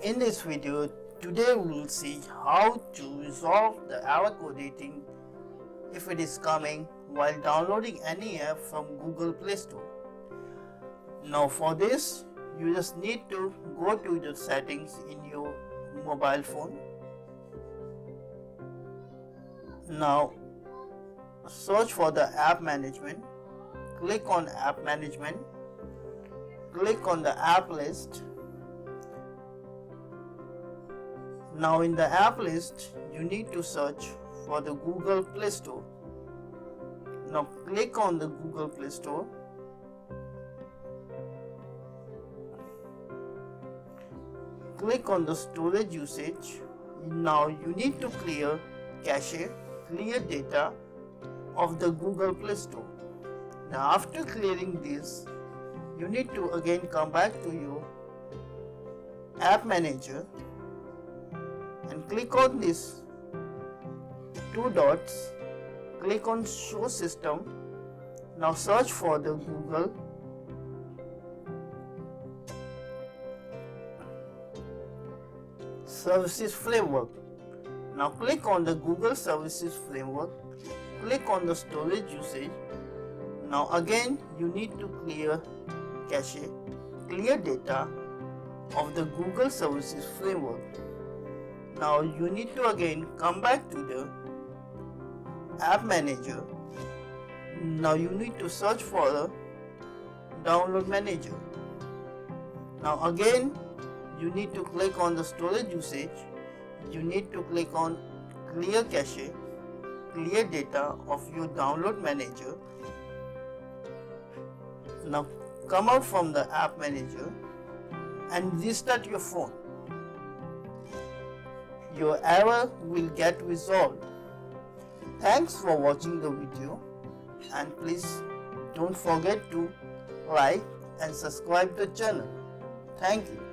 In this video, today we will see how to resolve the error code 18 if it is coming while downloading any app from Google Play Store. Now for this, you just need to go to the settings in your mobile phone. Now search for the app management, click on app management, click on the app list. Now in the app list, you need to search for the Google Play Store. Now click on the Google Play Store. Click on the storage usage. Now you need to clear cache, clear data of the Google Play Store. Now after clearing this, you need to again come back to your app manager and click on this two dots, click on show system. Now search for the Google Services Framework. Now click on the Google Services Framework, click on the storage usage. Now again you need to clear cache, clear data of the Google Services Framework. Now you need to again come back to the app manager. Now you need to search for the download manager. Now again you need to click on the storage usage. You need to click on clear cache, clear data of your download manager. Now come out from the app manager and restart your phone. Your error will get resolved. Thanks for watching the video, and please don't forget to like and subscribe the channel. Thank you.